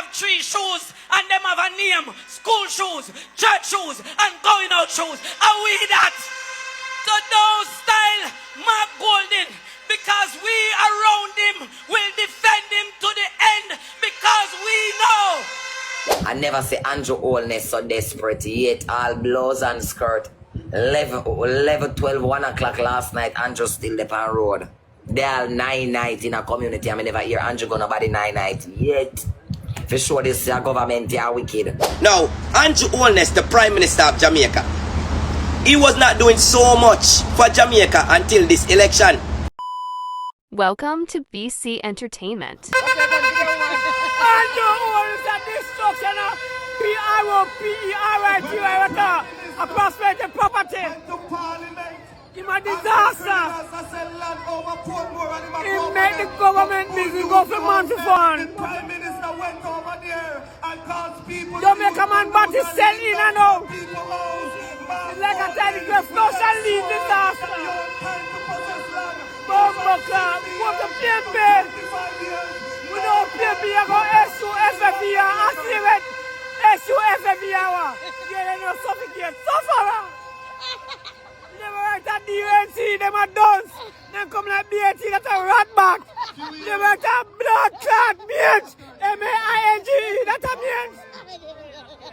have 3 shoes and them have a name, school shoes, church shoes, and going out shoes. Are we that? So don't style Mark Golden, because we around him will defend him to the end, because we know. I never say Andrew Holness so desperate yet all blows and skirt. 11, 12, 1 o'clock last night, Andrew still the on road. They all 9 night in a community. I never hear Andrew gonna body 9 night yet. For sure this government are wicked. Now, Andrew Holness, the Prime Minister of Jamaica, he was not doing so much for Jamaica until this election. Welcome to BC Entertainment. Andrew Holness at destruction of P-R-O-P-E-R-I-T-Y a prosperity property. It's a disaster. He made the government busy go for money fund. Prime Minister went over there and caused people. Jamaica man but he sell in and out. It's like a tiny grave flush and leave disaster. Bumbo club, what a PNP. Without PNP, you go S-U-F-F-E-R, activate S-U-F-F-E-R. You don't suffocate, sufferer. Never write a DNC, them are dunce. Then come like BNT, that's a rat back. Never write a blood clot, bitch. M-A-I-N-G-E, that's a bitch.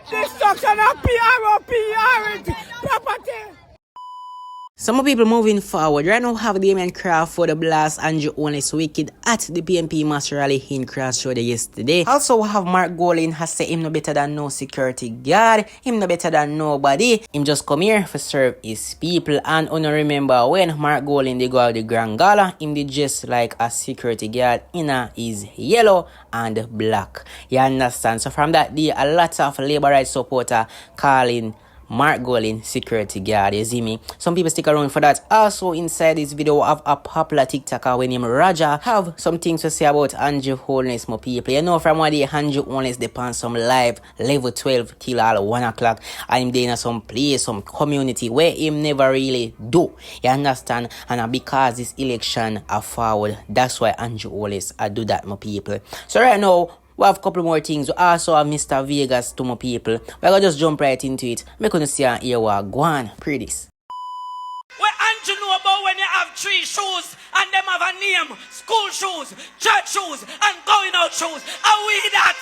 Destruction of P-R-O-P-E-R property. Some people moving forward. Right now have Damion Crawford the blast Andrew Holness wicked at the PNP mass rally in Crossroad yesterday. Also have Mark Golden has said him no better than no security guard. Him no better than nobody. Him just come here to serve his people. And I remember when Mark Golden they go out the Grand Gala, him did just like a security guard in his yellow and black. You understand? So from that day a lot of labor rights supporter calling Mark Golden security guard, you see me? Some people stick around for that. Also inside this video I have a popular TikToker named Raja have some things to say about Andrew Holness, my people. You know from one day Andrew Holness depends some live level 12 till all 1 o'clock. I'm there in some place, some community where him never really do. You understand? And because this election are forward, that's why Andrew Holness I do that, my people. So right now we have a couple more things. We also have Mr. Vegas to my people. We're going to just jump right into it. We're going to see here what go on. Pretty this. What Andrew know about when you have 3 shoes and them have a name, school shoes, church shoes, and going out shoes. Are we that?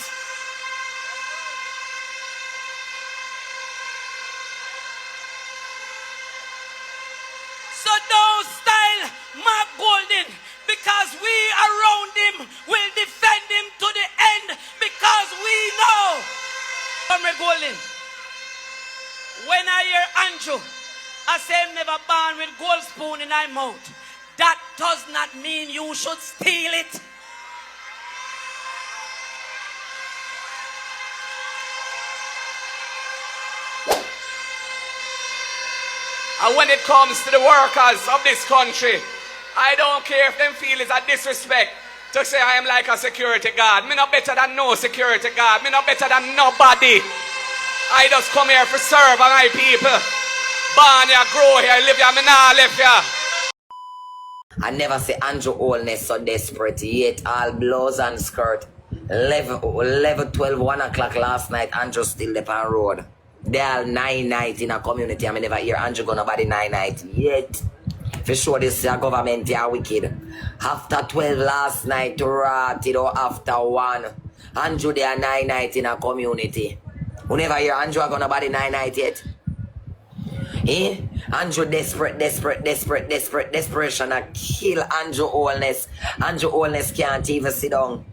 So don't style Mark Golden, because we around him will defend him to the end, because we know. Mark Golden, when I hear Andrew, I say him never born with gold spoon in my mouth. That does not mean you should steal it. And when it comes to the workers of this country, I don't care if them feel it's a disrespect to say I am like a security guard. Me not better than no security guard. Me not better than nobody. I just come here to serve my people. Born here, grow here, live here, me nah live here. I never say Andrew Holness so desperate yet all blows and skirt. 11, 12, 1 o'clock last night, Andrew still the on road. They all 9 night in a community. I never hear Andrew gonna body 9 night yet. For sure this government are wicked. After 12 last night to rat it or after 1. Andrew they are 9 night in a community. Who never hear Andrew are gonna body 9 night yet? Eh? Andrew desperation a kill Andrew Holness. Andrew Holness can't even sit down.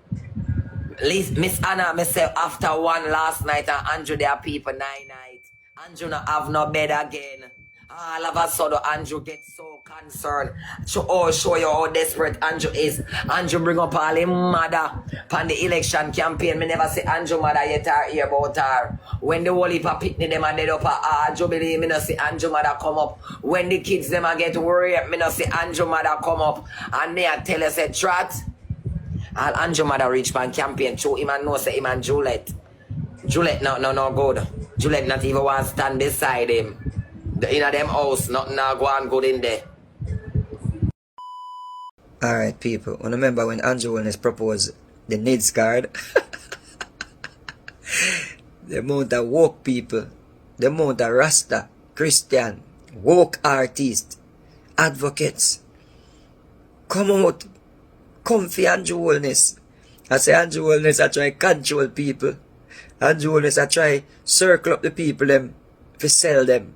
Miss Anna myself after 1 last night and Andrew there are people 9 night. Andrew not have no bed again. All of a sudden Andrew gets so concerned. Show you how desperate Andrew is. Andrew bring up all his mother on the election campaign. Me never see Andrew mother yet or hear about her. When the whole heap of picnic them are dead up at Jubilee, me not see Andrew mother come up. When the kids them are get raped, me not see Andrew mother come up. And they are tell us a trot. All Andrew mother reach pan campaign show him and know say him and Juliet. Juliet no good. Juliet not even want to stand beside him. In a them house, nothing now go on good in there. Alright people, remember when Andrew Holness proposed the NIDS card? the amount of woke people, the amount of Rasta, Christian, woke artists, advocates, come out, come for Andrew Holness. I say Andrew Holness I try control people. Andrew Holness I try circle up the people them to sell them.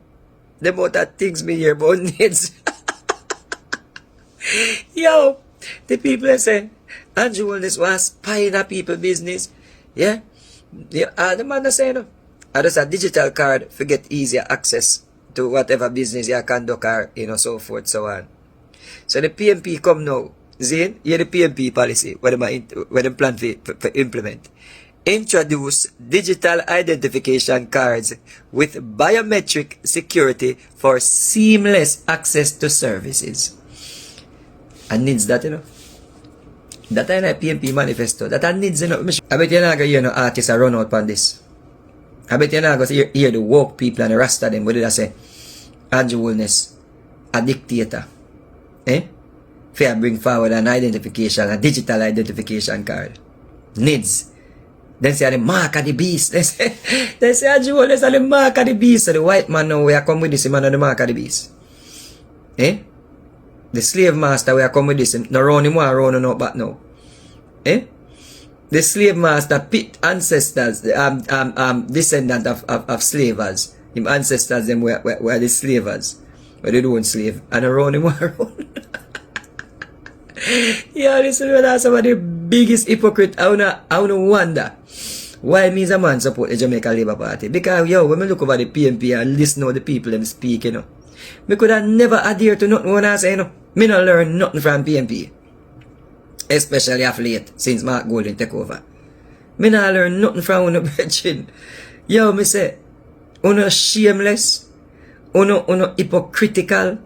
The amount of things me hear about needs. Yo, the people they say Andrew Holness was spying on people business. Yeah? The man say no. Just a digital card for get easier access to whatever business you conduct or so forth, so on. So the PNP come now. Zane, here the PNP policy, what them plan to implement. Introduce digital identification cards with biometric security for seamless access to services. And needs that, That is a PNP manifesto. That needs, I bet you're not going to hear no artists run out on this. I bet you're not going to hear the woke people and the rest of them, what did I say? Andrew Holness, a dictator. Fair bring forward an identification, a digital identification card. Needs. Then say the mark of the beast. They say Andrew Holness are the mark of the beast. So the white man now we are come with this man on the mark of the beast. The slave master we are come with this. No run him one run no back now. The slave master pit ancestors, descendant of slavers. Him ancestors them were the slavers. Where they don't slave. And around him one run. Yeah, this is some of the biggest hypocrite. I wanna wonder why me as a man support the Jamaica Labour Party. Because when I look over the PNP and listen to the people them speak, me could have never adhere to nothing when I say, me not learn nothing from PNP. Especially of late, since Mark Golden take over. Me not learn nothing from one brethren. Me say, uno shameless, uno hypocritical.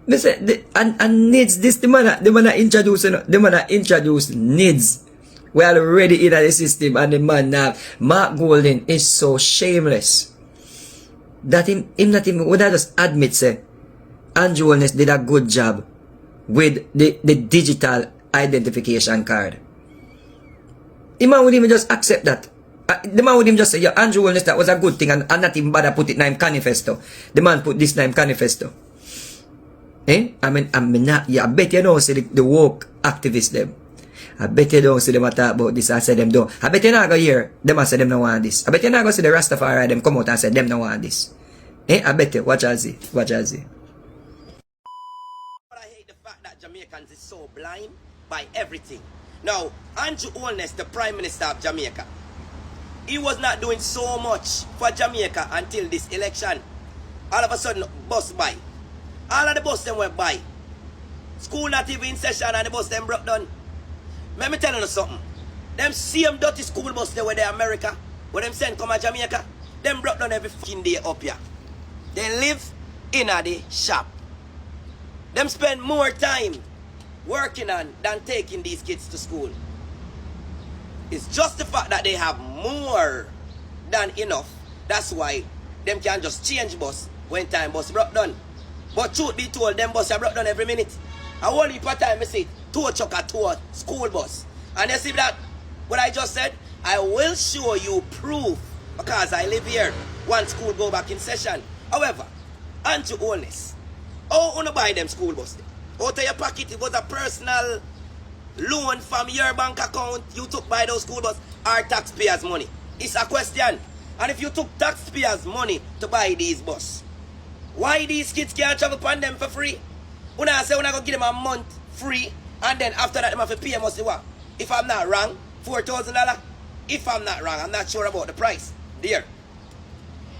Me say, and needs this, the man introduce needs. We are already in the system, and the man now, Mark Golden is so shameless that him not even would I just admit say Andrew Holness did a good job with the digital identification card. The man would even just accept that. The man would even just say, yeah, Andrew Holness, that was a good thing, and not even bother put it in manifesto. The man put this in manifesto. I bet you don't see the woke activists them. I bet you don't see them talk about this. I say them don't. I bet you not go hear them and say them no want this. I bet you not go see the Rastafari them come out and say them no want this. I bet you. Watch and see. But I hate the fact that Jamaicans is so blind by everything. Now, Andrew Holness, the Prime Minister of Jamaica, he was not doing so much for Jamaica until this election. All of a sudden, bus by. All of the bus them went by. School not even in session and the bus them broke down. Let me tell you something. Them same dirty school bus they were there America, where them send come to Jamaica, them broke down every fucking day up here. They live in the shop. Them spend more time working on than taking these kids to school. It's just the fact that they have more than enough. That's why them can just change bus when time bus broke down. But truth be told, them bus are broke down every minute. I whole heap of time I say, tow truck or tow school bus. And you see that, what I just said, I will show you proof because I live here once school go back in session. However, Andrew Holness, how you buy them school bus? Out of your pocket, it was a personal loan from your bank account you took by those school bus or taxpayers' money? It's a question. And if you took taxpayers' money to buy these bus, why these kids can't travel upon them for free? When I say when I go give them a month free, and then after that, them have to pay must say what? If I'm not wrong, $4,000. If I'm not wrong, I'm not sure about the price. There.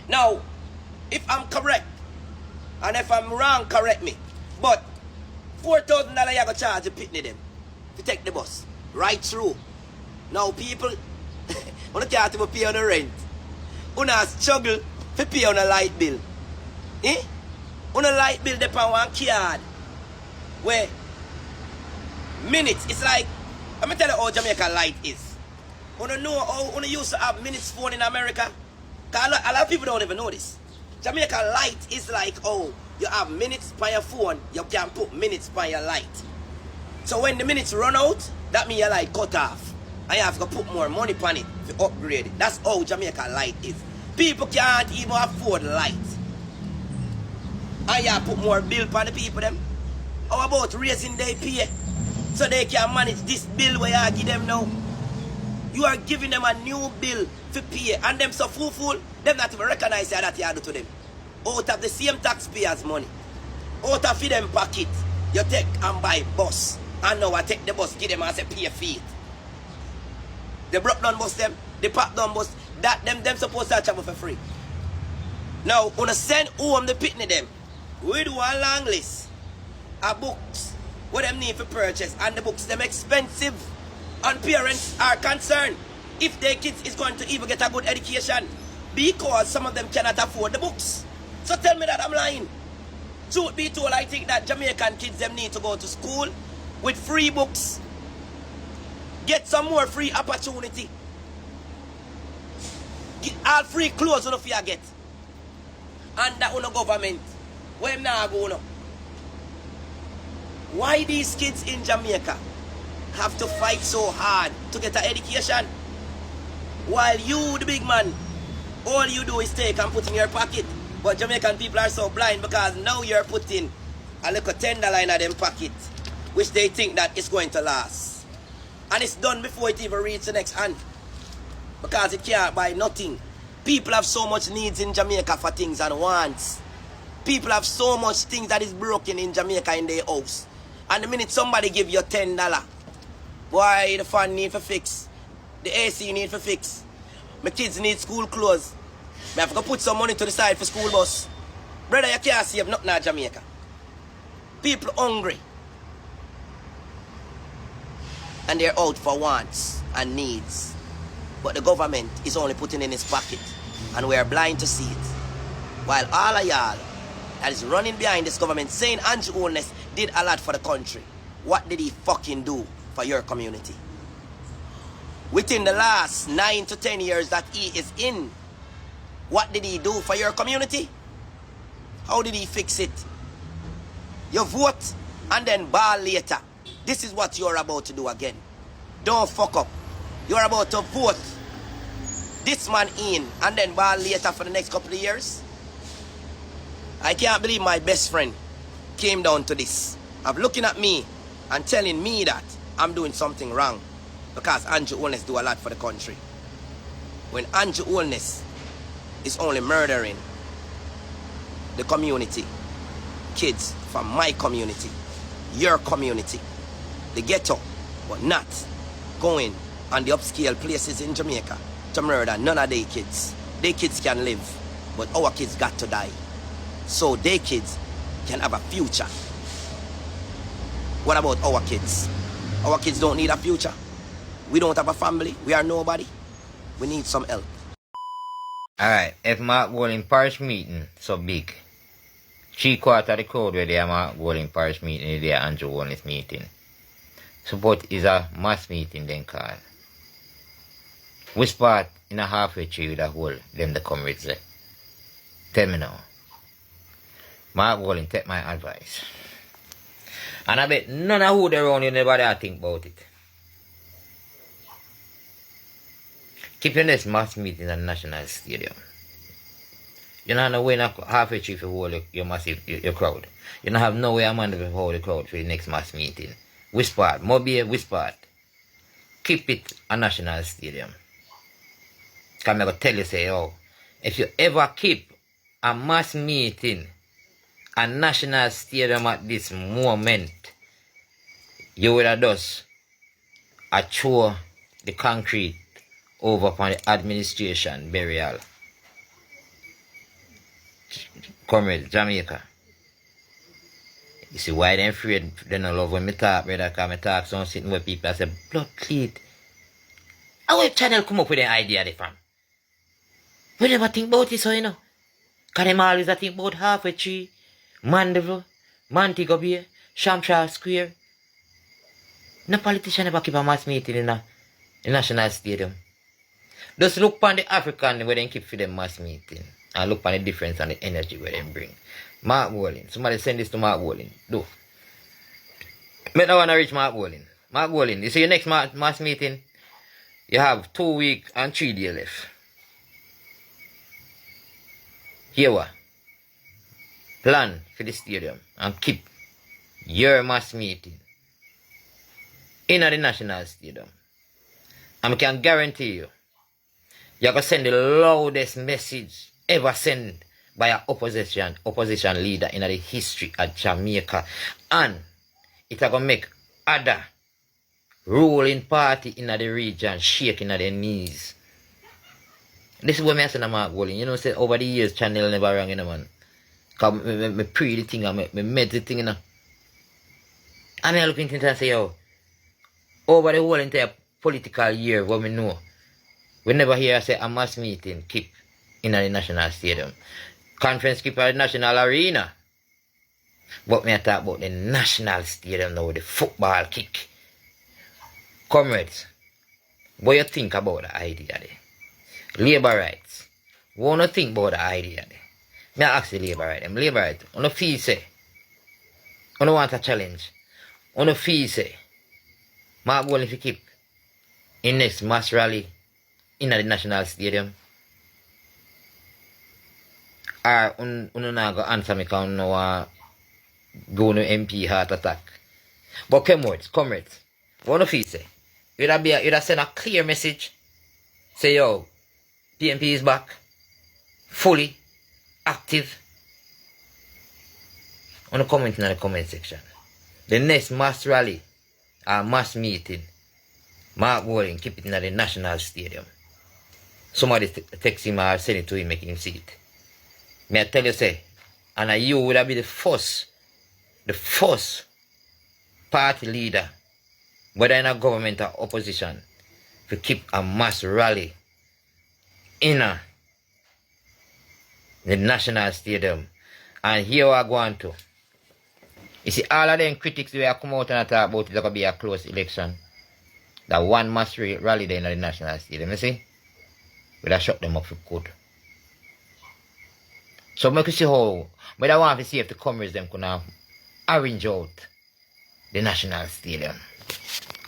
Now, if I'm correct, and if I'm wrong, correct me. But $4,000 you go charge the pitney them to take the bus right through. Now, people, when you can't even pay on the rent, you struggle to pay on a light bill. On a light bill depend on one card where minutes, it's like, let me tell you how Jamaica light is. You know how you used to have minutes phone in America? Because a lot of people don't even know this. Jamaica light is like, oh, you have minutes by your phone, you can put minutes by your light. So when the minutes run out, that means your light cut off. And you have to put more money on it to upgrade it. That's how Jamaica light is. People can't even afford light. And you have to put more bill on the people them. How about raising their pay so they can manage this bill where you give them now? You are giving them a new bill to pay, and them so fool, them not even recognize that you do to them. Out of the same taxpayers' money, out of them pocket, you take and buy bus, and now I take the bus, give them and say pay fee. They broke down bus them, they pack down bus, that them supposed to travel for free. Now, when I send home the pitney them, we do a long list of books what them need to purchase, and the books them expensive, and parents are concerned if their kids is going to even get a good education because some of them cannot afford the books. So tell me that I'm lying. Truth be told, I think that Jamaican kids them need to go to school with free books, get some more free opportunity, get all free clothes on you get, and that on the government where now go now. Why these kids in Jamaica have to fight so hard to get an education, while you, the big man, all you do is take and put in your pocket? But Jamaican people are so blind because now you're putting a little $10 in them pocket, which they think that it's going to last. And it's done before it even reaches the next hand, because it can't buy nothing. People have so much needs in Jamaica for things and wants. People have so much things that is broken in Jamaica in their house. And the minute somebody give you $10, boy, the fan need for fix, the AC need for fix, my kids need school clothes, I have to put some money to the side for school bus. Brother, you can't save nothing in Jamaica. People hungry, and they're out for wants and needs. But the government is only putting in his pocket, and we're blind to see it. While all of y'all that is running behind this government saying Andrew Holness did a lot for the country, what did he fucking do for your community? Within the last 9 to 10 years that he is in, what did he do for your community? How did he fix it? You vote and then ball later. This is what you're about to do again. Don't fuck up. You're about to vote this man in and then ball later for the next couple of years. I can't believe my best friend came down to this, of looking at me and telling me that I'm doing something wrong because Andrew Holness do a lot for the country, when Andrew Holness is only murdering the community, kids from my community, your community, the ghetto, but not going on the upscale places in Jamaica to murder none of their kids. Their kids can live, but our kids got to die, so their kids can have a future. What about our kids? Our kids don't need a future. We don't have a family. We are nobody. We need some help. Alright, if Mark Golding parish meeting so big, 3/4 of the crowd where they are Mark Golding parish meeting, they are Andrew Holness meeting. Support is a mass meeting then called. Which part in a halfway tree with a hole them the come with say? Tell me now. Mark Golding, take my advice. And I bet none of who they around you never dare think about it. Keep your next mass meeting at the National Stadium. You don't have no way in a halfway tree to hold your massive your crowd. You don't have no way a man to hold the crowd for the next mass meeting. Which part? Mobile, which part? Keep it a National Stadium. Because I'm going to tell you, say, oh, if you ever keep a mass meeting a National Stadium at this moment, you would have just throw the concrete over upon the administration burial. Comrade, Jamaica. You see why they afraid they don't love when me talk, brother, because me talk some sitting where people I say, blood cleat. How will channel come up with an idea they from? We never think about this, so you know. Because them always think about halfway tree, Mandeville, Montego Bay, Shamshaw Square. No politician ever keep a mass meeting in the National Stadium. Just look upon the African where they keep for them mass meeting. And look upon the difference and the energy where they bring. Mark Golding. Somebody send this to Mark Golding. Do. Make no one reach Mark Golding. Mark Golding, you see your next mass meeting? You have 2 weeks and 3 days left. Here what? Plan for the stadium and keep your mass meeting in the national stadium. And I can guarantee you, you're going to send the loudest message ever sent by an opposition leader in the history of Jamaica. And it's going to make other ruling party in the region shaking at their knees. This is what I say to Mark Golling. You know, say over the years, channel never wrong, you know, man. Because I pray the thing, I made the thing, you know. And I look into it and say, yo, over the whole entire political year, what we know, we never hear say a mass meeting keep in the national stadium. Conference keep at the national arena. But me I talk about the national stadium now, the football kick. Comrades, what you think about the idea there? Labour rights. What do you think about the idea there? Me I ask the Labour rights. Labour rights, on the feel say, on the want a challenge, on the feel say, Mark Golling to keep in next mass rally in the national stadium. Or not go answer me because no go no MP heart attack. But comrades, what do you say? You'd send a clear message. Say, yo, PNP is back. Fully active. On the comment in the comment section. The next mass rally or mass meeting, Mark Golling keep it in the national stadium. Somebody text him or send it to him, make him see it. May I tell you, say, and you would be the first party leader, whether in a government or opposition, to keep a mass rally in the national stadium. And here we are going to. You see, all of them critics will come out and talk about it's going to be a close election. That one mass rally there in the national stadium, you see? We'll shut them up for good. So make you see how, but I want to see if the comrades them could arrange out the national stadium.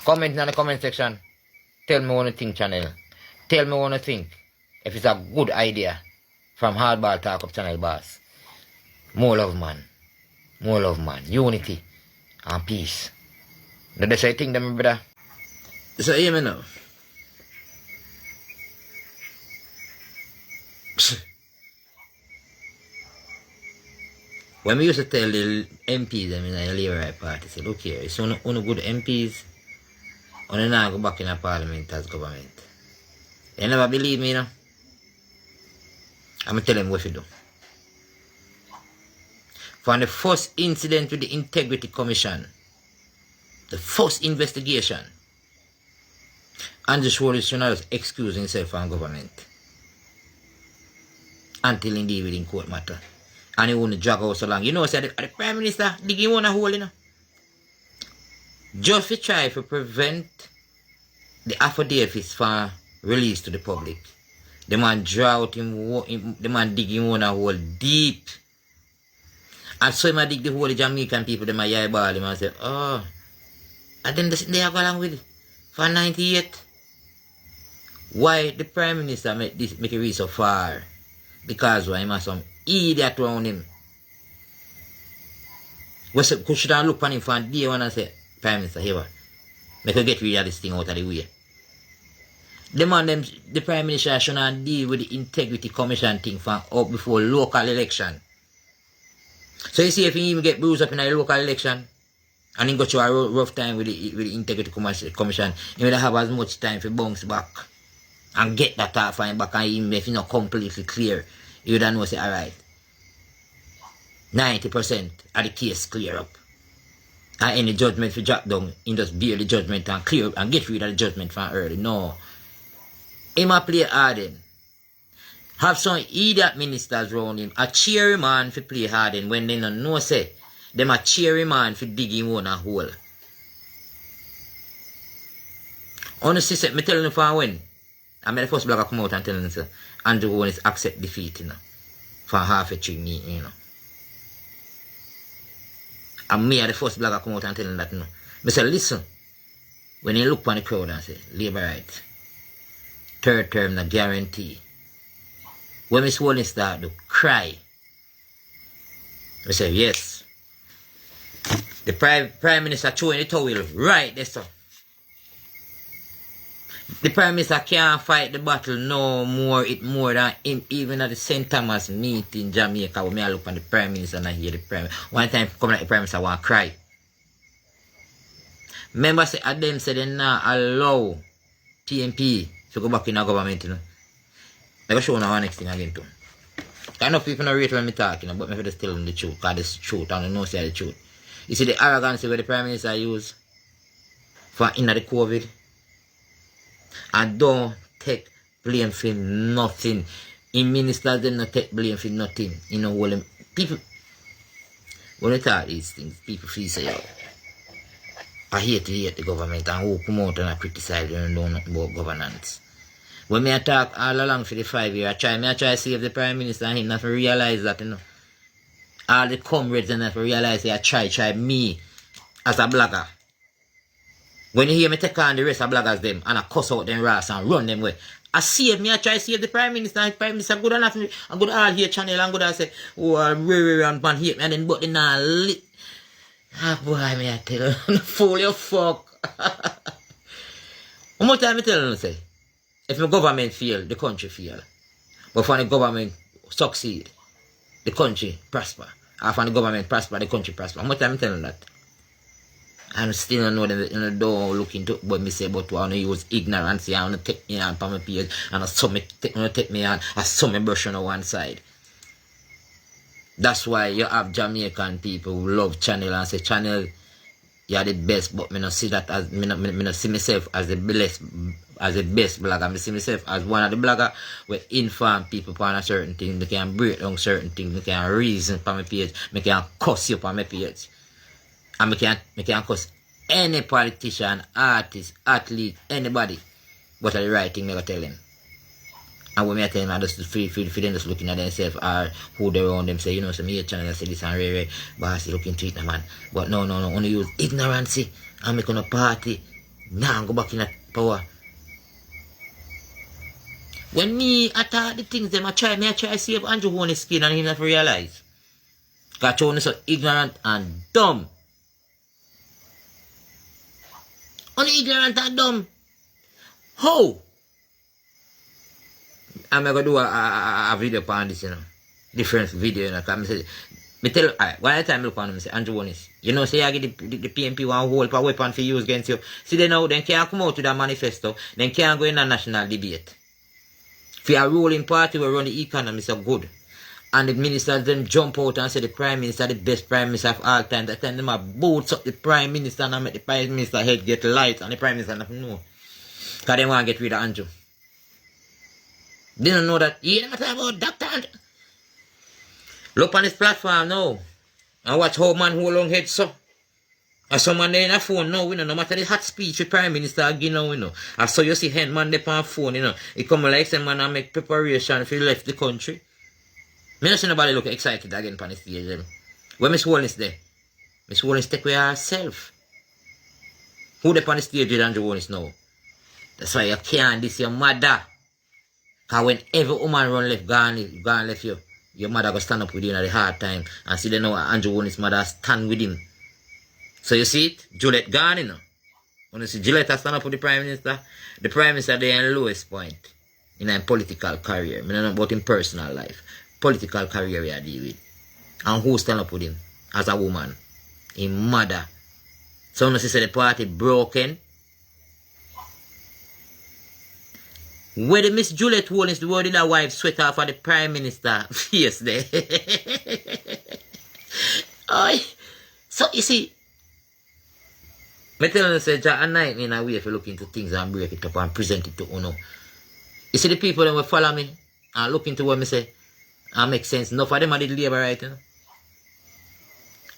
Comment in the comment section. Tell me what you think, channel. Tell me what you think. If it's a good idea from Hardball Talk Up Channel Boss. More love, man. More love, man. Unity and peace. That's what I think, them, brother. So, hear me now. When we used to tell the MPs them in the Labour Right Party, say, look here, it's only good MPs, only now go back in the parliament as government. They never believe me, you know. I'm going to tell them what to do. From the first incident with the Integrity Commission, the first investigation, Andrew Schwartz should not excuse himself from government. Until indeed within court matter. And he won't drag out so long. You know, say the Prime Minister digging one a hole, you know. Just to try to prevent the affidavits from release to the public. The man draw out him, the man digging one a hole deep. And so he might dig the whole Jamaican people, they might eyeball him and say, oh, and then they have go along with it. For 98. Why the Prime Minister make it reach so far? Because why he has some idiot around him. We should have looked on him from day one and say, Prime Minister, here, make us get rid of this thing out of the way. The Prime Minister should not deal with the Integrity Commission thing from up before local election. So you see, if he even get bruised up in a local election, and he go through a rough time with the Integrity Commission, he will have as much time to bounce back and get that off and back, and even if he's not completely clear, you don't know, say, alright, 90% of the case clear up. And any judgment for drop down, he just bear the judgment and clear up and get rid of the judgment from early. No. He might play harden. Have some idiot ministers around him, a cheery man for play harden when they don't know, say, them a cheery man for digging one a hole. Honestly, say, me telling you from when, I made the first blogger come out and tell him, say, Andrew Holness accept defeat, you know, for half a tree meeting, you know. And me, the first blogger come out and tell him that, you know. I say, listen, when you look on the crowd and say, Labour right, third term na guarantee. When Miss Holness start to cry, I say, yes. The Prime Minister throwing the towel right there, so. The Prime Minister can't fight the battle no more. It more than him. Even at the St. Thomas meeting in Jamaica, when I look on the Prime Minister and I hear the Prime Minister. One time, coming at the Prime Minister, I want to cry. Remember, say, them say they not allow PNP to go back in the government, you know. Let me show you now next thing again, too. I know people don't rate when I'm talking, but I just tell them the truth, because it's truth, and I know say the truth. You see the arrogance where the Prime Minister use for in the COVID, and don't take blame for nothing. In ministers, they don't take blame for nothing. You know, well, people, when they talk these things, people feel say, yo, I hate the government, and who come out and criticize them and know nothing about governance. When me talk all along for the 5 years, I try to save the Prime Minister and him not to realize that, you know. All the comrades and not to realize I try me as a blogger. When you hear me take on the rest of bloggers them and I cuss out them rats and run them way, I save me, I try to save the Prime Minister, and the Prime Minister good enough me. I go to all here channel and go to say, oh, and man hate me, and then but they not lit. Ah boy, me I tell you, fool you fuck. How much time I tell you say? If the government fail, the country fail. But when the government succeed, the country prosper. And when the government prosper, the country prosper. How much time I tell you that? I still don't know them, don't look into what me say, but I want to use ignorance. I want to take me on my page, and I saw me take me on, I saw me brush on one side. That's why you have Jamaican people who love Channel and say, Channel, you are the best, but me not see that as, me not see myself as the best blogger. I see myself as one of the blogger where inform people on a certain thing. They can break down certain things. They can reason on my page. They can cuss you on my page. And me can cuss any politician, artist, athlete, anybody. But the right thing, I tell them. And when I tell them, I just feel them just looking at themselves or who they around them say, you know, some here channel, I say this and rare, bossy looking to it, man. But no, only use ignorance and make on a party. Now go back in that power. When me attack the things, them I try to save Andrew Holness skin and him not realize. Because Holness so ignorant and dumb. Only ignorant and dumb. How? I'm going to do a video on this, you know. Different video, you know. Because me tell you, one time I look on him and say, Andrew Holness, you know, say I get the PNP one whole weapon for use against you. See, they know, they can't come out with a manifesto. They can't go in a national debate. If you are ruling party, we run the economy so good. And the ministers then jump out and say the Prime Minister, the best Prime Minister of all time. That time them a boots up the Prime Minister and make the Prime Minister head get light and the Prime Minister nothing know. Because they want to get rid of Andrew. They don't know that. You never talk about Dr. Andrew. Look on his platform now. And watch how man hold on head so. And someone there in a phone now, you know, no matter the hot speech the Prime Minister again now, you know. And so you see hand man there on phone, you know. It come like some man and make preparation if he left the country. Me not see nobody look excited again on the stage. Where Miss Holness there? Miss Holness take away herself. Who there on the stage with Andrew Holness now? That's why you can't diss your mother. Because when every woman run left, gone left you, your mother go stand up with you in the hard time. And see they know Andrew Holness' mother stand with him. So you see it? Juliet gone, you know. When you see Juliet stand up with the Prime Minister there in the lowest point in a political career. I don't know about him personal life. Political career we are dealing with. And who stand up with him as a woman? His mother. So when you say the party broken. Where the Miss Juliet Holness, the word in her wife sweat off of the Prime Minister face there. So you see, I tell you, say, Jack and night in a way if you look into things and break it up and present it to Uno. You see the people that will follow me and look into what I say and make sense. Enough of them are the labor right, you know.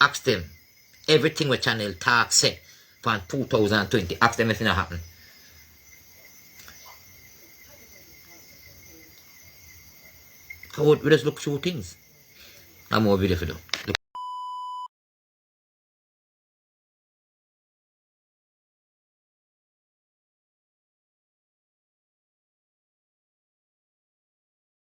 Ask them. Everything with Channel talk say from 2020. Ask them if it not happen. We just look through things. I'm more video for them.